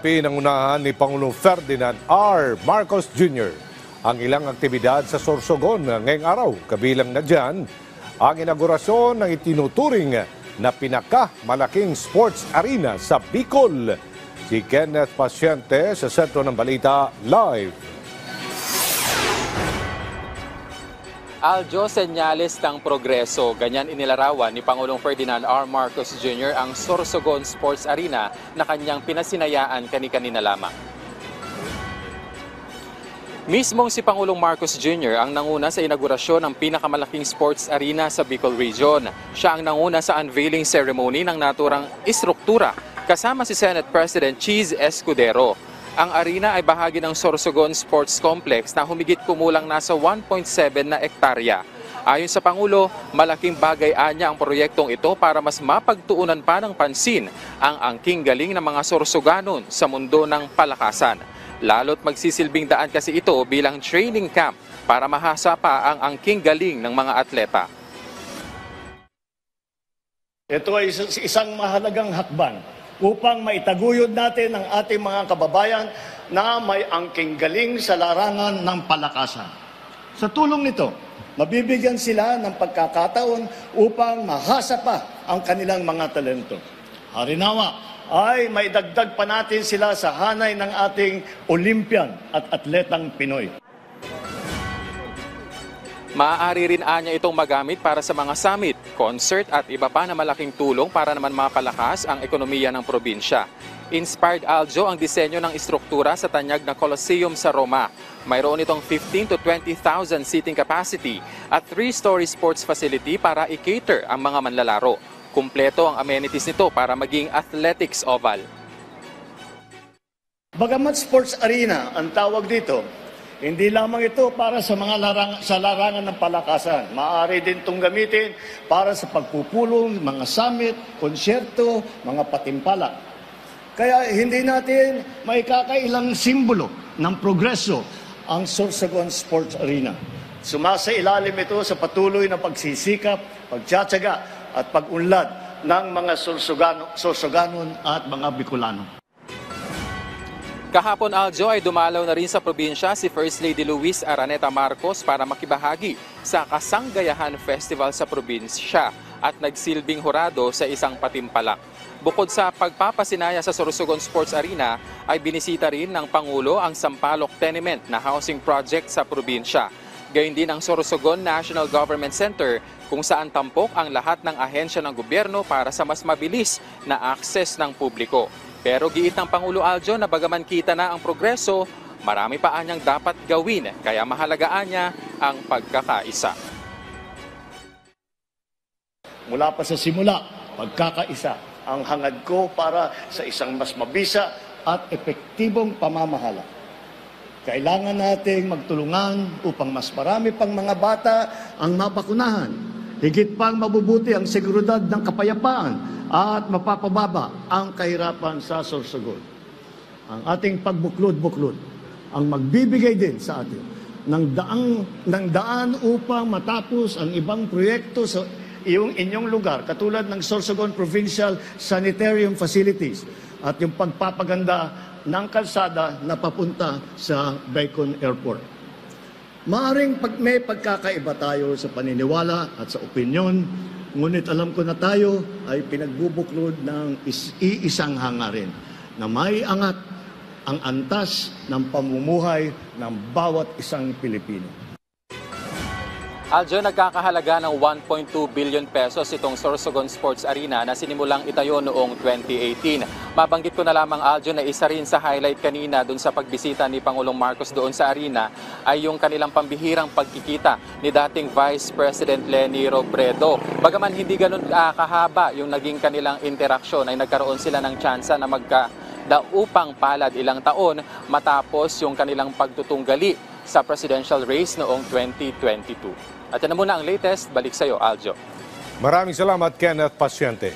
Pinangunahan ni Pangulong Ferdinand R. Marcos Jr. ang ilang aktibidad sa Sorsogon ngayong araw. Kabilang na dyan ang inaugurasyon ng itinuturing na pinakamalaking sports arena sa Bicol. Si Kenneth Pasyente sa Sentro ng Balita Live. Aljo, senyales ng progreso. Ganyan inilarawan ni Pangulong Ferdinand R. Marcos Jr. ang Sorsogon Sports Arena na kanyang pinasinayaan kani-kanina lamang. Mismong si Pangulong Marcos Jr. ang nanguna sa inaugurasyon ng pinakamalaking sports arena sa Bicol Region. Siya ang nanguna sa unveiling ceremony ng naturang istruktura kasama si Senate President Cheese Escudero. Ang arena ay bahagi ng Sorsogon Sports Complex na humigit kumulang nasa 1.7 na ektarya. Ayon sa Pangulo, malaking bagay anya ang proyektong ito para mas mapagtuunan pa ng pansin ang angking galing ng mga Sorsoganon sa mundo ng palakasan. Lalo't magsisilbing daan kasi ito bilang training camp para mahasa pa ang angking galing ng mga atleta. Ito ay isang mahalagang hakbang upang maitaguyod natin ang ating mga kababayan na may angking galing sa larangan ng palakasan. Sa tulong nito, mabibigyan sila ng pagkakataon upang mahasa pa ang kanilang mga talento. Harinawa ay may dagdag pa natin sila sa hanay ng ating Olympian at atletang Pinoy. Maaari rin anya itong magamit para sa mga summit, concert at iba pa na malaking tulong para naman mapalakas ang ekonomiya ng probinsya. Inspired Aljo ang disenyo ng istruktura sa tanyag na Colosseum sa Roma. Mayroon itong 15 to 20,000 seating capacity at 3-story sports facility para i-cater ang mga manlalaro. Kumpleto ang amenities nito para maging athletics oval. Bagamat sports arena ang tawag dito, hindi lamang ito para sa mga larangan ng palakasan. Maaari din itong gamitin para sa pagpupulong, mga summit, konsyerto, mga patimpalak. Kaya hindi natin may kakailang simbolo ng progreso ang Sorsogon Sports Arena. Sumasailalim ito sa patuloy na pagsisikap, pagtsatsaga at pag-unlad ng mga Sorsoganon at mga Bicolano. Kahapon, Aljo, ay dumalaw na rin sa probinsya si First Lady Luis Araneta Marcos para makibahagi sa Kasanggayahan Festival sa probinsya at nagsilbing hurado sa isang patimpalak. Bukod sa pagpapasinaya sa Sorsogon Sports Arena, ay binisita rin ng Pangulo ang Sampaloc Tenement na housing project sa probinsya. Gayun din ang Sorsogon National Government Center kung saan tampok ang lahat ng ahensya ng gobyerno para sa mas mabilis na akses ng publiko. Pero giit ng Pangulo Aljo na bagaman kita na ang progreso, marami pa anyang dapat gawin, kaya mahalagaan niya ang pagkakaisa. Mula pa sa simula, pagkakaisa ang hangad ko para sa isang mas mabisa at epektibong pamamahala. Kailangan nating magtulungan upang mas marami pang mga bata ang mabakunahan. Higit pang mabubuti ang seguridad ng kapayapaan at mapapababa ang kahirapan sa Sorsogon. Ang ating pagbuklod-buklod ang magbibigay din sa atin ng daan upang matapos ang ibang proyekto sa inyong lugar, katulad ng Sorsogon Provincial Sanitarium Facilities at yung pagpapaganda ng kalsada na papunta sa Bicol Airport. Maaring may pagkakaiba tayo sa paniniwala at sa opinyon, ngunit alam ko na tayo ay pinagbubuklod ng iisang hangarin na may angat ang antas ng pamumuhay ng bawat isang Pilipino. Aljo, nagkakahalaga ng 1.2 billion pesos itong Sorsogon Sports Arena na sinimulang itayo noong 2018. Mabanggit ko na lamang, Aljo, na isa rin sa highlight kanina dun sa pagbisita ni Pangulong Marcos doon sa arena ay yung kanilang pambihirang pagkikita ni dating Vice President Leni Robredo. Bagaman hindi ganun kahaba yung naging kanilang interaksyon, ay nagkaroon sila ng tsansa na magkadaupang palad ilang taon matapos yung kanilang pagtutunggali sa presidential race noong 2022. At yan na muna ang latest. Balik sa iyo, Aljo. Maraming salamat, Kenneth Pasyente.